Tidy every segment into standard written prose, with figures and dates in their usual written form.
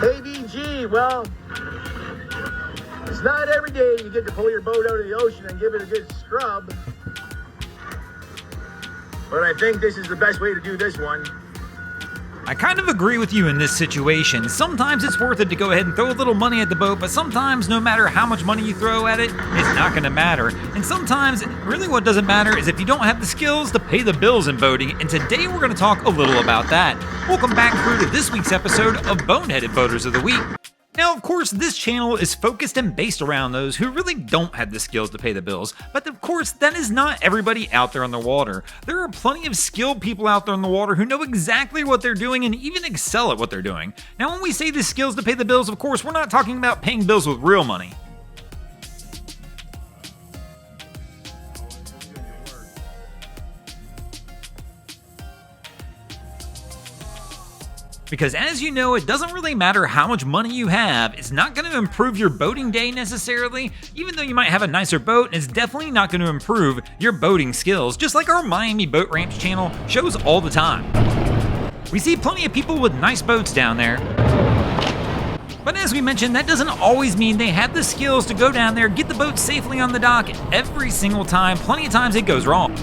ABG, well, it's not every day you get to pull your boat out of the ocean and give it a good scrub. But I think this is the best way to do this one. I kind of agree with you in this situation. Sometimes it's worth it to go ahead and throw a little money at the boat, but sometimes no matter how much money you throw at it, it's not going to matter. And sometimes really what doesn't matter is if you don't have the skills to pay the bills in boating, and today we're going to talk a little about that. Welcome back through to this week's episode of Boneheaded Boaters of the Week. Now, of course, this channel is focused and based around those who really don't have the skills to pay the bills, but of course, that is not everybody out there on the water. There are plenty of skilled people out there on the water who know exactly what they're doing and even excel at what they're doing. Now, when we say the skills to pay the bills, of course, we're not talking about paying bills with real money. Because as you know, it doesn't really matter how much money you have, it's not going to improve your boating day necessarily, even though you might have a nicer boat, it's definitely not going to improve your boating skills, just like our Miami Boat Ramps channel shows all the time. We see plenty of people with nice boats down there, but as we mentioned, that doesn't always mean they have the skills to go down there, get the boat safely on the dock every single time. Plenty of times it goes wrong.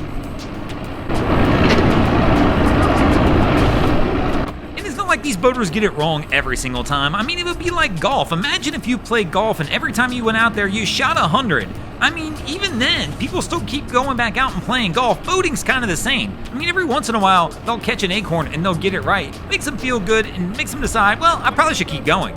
Like these boaters get it wrong every single time. I mean, it would be like golf. Imagine if you played golf and every time you went out there you shot 100. I mean, even then, people still keep going back out and playing golf. Boating's kind of the same. I mean, every once in a while, they'll catch an acorn and they'll get it right. Makes them feel good and makes them decide, well, I probably should keep going.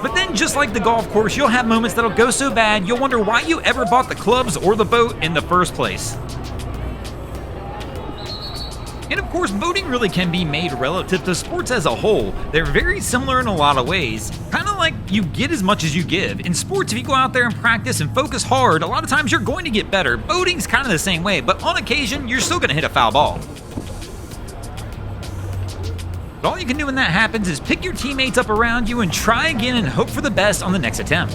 But then, just like the golf course, you'll have moments that'll go so bad, you'll wonder why you ever bought the clubs or the boat in the first place. And of course, boating really can be made relative to sports as a whole. They're very similar in a lot of ways. Kind of like you get as much as you give. In sports, if you go out there and practice and focus hard, a lot of times you're going to get better. Boating's kind of the same way, but on occasion, you're still going to hit a foul ball. But all you can do when that happens is pick your teammates up around you and try again and hope for the best on the next attempt.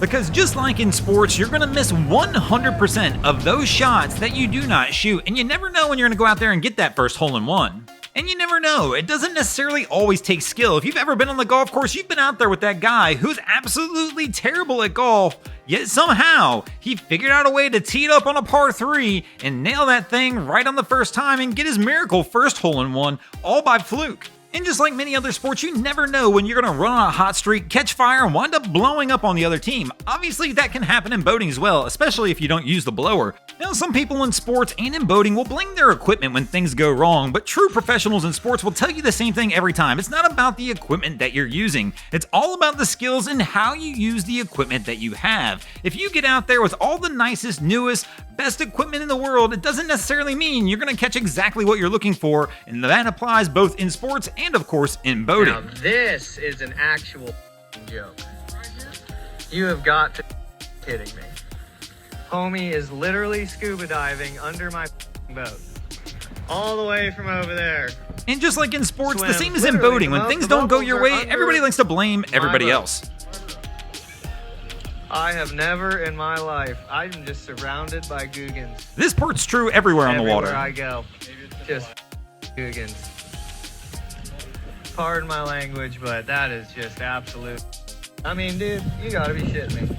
Because just like in sports, you're going to miss 100% of those shots that you do not shoot, and you never know when you're going to go out there and get that first hole-in-one. And you never know, it doesn't necessarily always take skill. If you've ever been on the golf course, you've been out there with that guy who's absolutely terrible at golf, yet somehow he figured out a way to tee it up on a par 3 and nail that thing right on the first time and get his miracle first hole-in-one all by fluke. And just like many other sports, you never know when you're going to run on a hot streak, catch fire, and wind up blowing up on the other team. Obviously, that can happen in boating as well, especially if you don't use the blower. Now, some people in sports and in boating will blame their equipment when things go wrong, but true professionals in sports will tell you the same thing every time. It's not about the equipment that you're using. It's all about the skills and how you use the equipment that you have. If you get out there with all the nicest, newest, best equipment in the world, it doesn't necessarily mean you're going to catch exactly what you're looking for, and that applies both in sports and, of course, in boating. Now this is an actual joke. You have got to be kidding me. Homie is literally scuba diving under my boat. All the way from over there. And just like in sports, the same as in boating. When things don't go your way, everybody likes to blame everybody else. I have never in my life, I'm just surrounded by googans. This part's true everywhere on the water. Everywhere I go, just googans. Pardon my language, but that is just absolute. I mean, dude, you gotta be shitting me.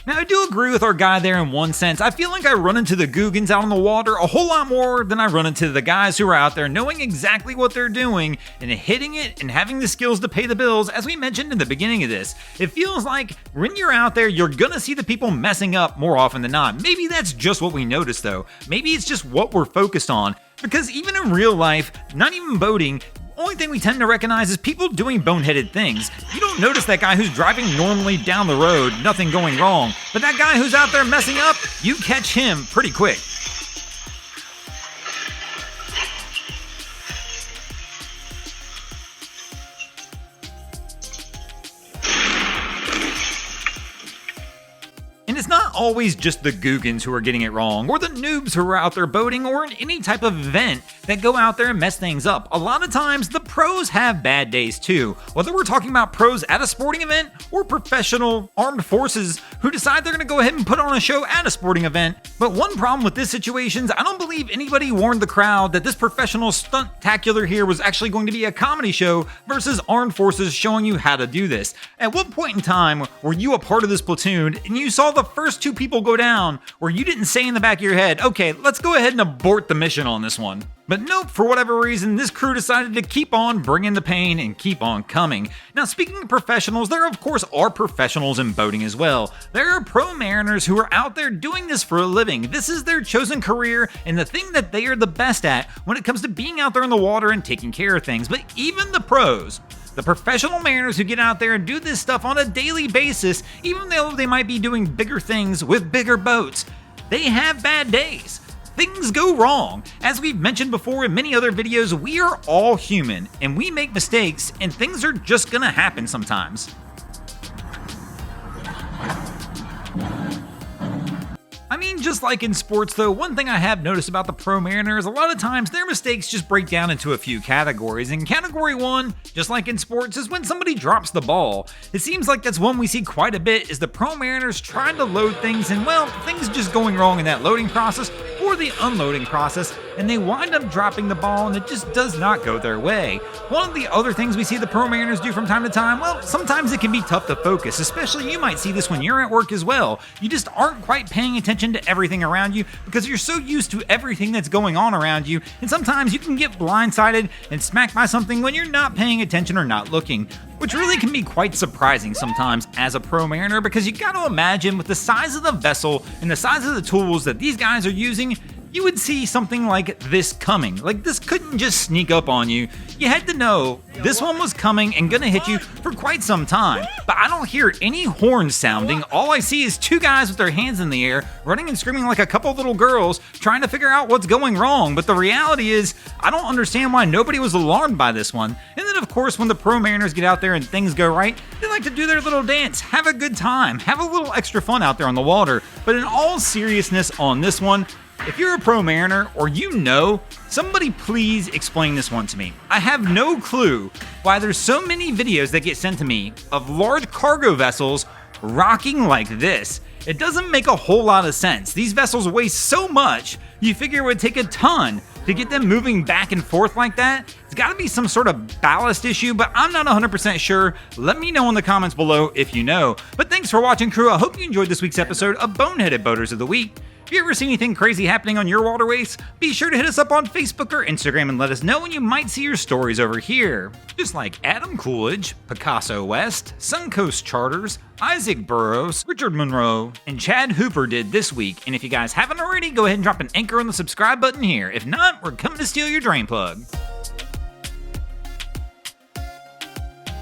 Now, I do agree with our guy there in one sense. I feel like I run into the googans out on the water a whole lot more than I run into the guys who are out there knowing exactly what they're doing and hitting it and having the skills to pay the bills, as we mentioned in the beginning of this. It feels like when you're out there, you're gonna see the people messing up more often than not. Maybe that's just what we notice though. Maybe it's just what we're focused on. Because even in real life, not even boating, only thing we tend to recognize is people doing boneheaded things. You don't notice that guy who's driving normally down the road, nothing going wrong. But that guy who's out there messing up, you catch him pretty quick. And it's not always just the googans who are getting it wrong, or the noobs who are out there boating or in any type of event that go out there and mess things up. A lot of times, the pros have bad days too. Whether we're talking about pros at a sporting event or professional armed forces who decide they're going to go ahead and put on a show at a sporting event. But one problem with this situation is I don't believe anybody warned the crowd that this professional stunt-tacular here was actually going to be a comedy show versus armed forces showing you how to do this. At what point in time were you a part of this platoon and you saw the first two people go down where you didn't say in the back of your head, okay, let's go ahead and abort the mission on this one? But nope, for whatever reason, this crew decided to keep on bringing the pain and keep on coming. Now, speaking of professionals, there of course are professionals in boating as well. There are pro mariners who are out there doing this for a living. This is their chosen career and the thing that they are the best at when it comes to being out there in the water and taking care of things. But even the pros, the professional mariners who get out there and do this stuff on a daily basis, even though they might be doing bigger things with bigger boats, they have bad days. Things go wrong. As we've mentioned before in many other videos, we are all human and we make mistakes and things are just gonna happen sometimes. I mean, just like in sports though, one thing I have noticed about the pro mariner is a lot of times their mistakes just break down into a few categories. And category one, just like in sports, is when somebody drops the ball. It seems like that's one we see quite a bit, is the pro mariners trying to load things and, well, things just going wrong in that loading process or the unloading process, and they wind up dropping the ball and it just does not go their way. One of the other things we see the pro mariners do from time to time, well, sometimes it can be tough to focus, especially you might see this when you're at work as well. You just aren't quite paying attention to everything around you because you're so used to everything that's going on around you, and sometimes you can get blindsided and smacked by something when you're not paying attention or not looking, which really can be quite surprising sometimes as a pro mariner, because you gotta imagine with the size of the vessel and the size of the tools that these guys are using, you would see something like this coming. Like, this couldn't just sneak up on you. You had to know this one was coming and gonna hit you for quite some time. But I don't hear any horns sounding. All I see is two guys with their hands in the air, running and screaming like a couple little girls, trying to figure out what's going wrong. But the reality is, I don't understand why nobody was alarmed by this one. And then of course, when the pro mariners get out there and things go right, they like to do their little dance, have a good time, have a little extra fun out there on the water. But in all seriousness on this one, if you're a pro mariner or you know, somebody please explain this one to me. I have no clue why there's so many videos that get sent to me of large cargo vessels rocking like this. It doesn't make a whole lot of sense. These vessels weigh so much, you figure it would take a ton to get them moving back and forth like that. It's gotta be some sort of ballast issue, but I'm not 100% sure. Let me know in the comments below if you know. But thanks for watching, crew. I hope you enjoyed this week's episode of Boneheaded Boaters of the Week. If you ever see anything crazy happening on your waterways, be sure to hit us up on Facebook or Instagram and let us know, and you might see your stories over here. Just like Adam Coolidge, Picasso West, Suncoast Charters, Isaac Burrows, Richard Monroe, and Chad Hooper did this week. And if you guys haven't already, go ahead and drop an anchor on the subscribe button here. If not, we're coming to steal your drain plug.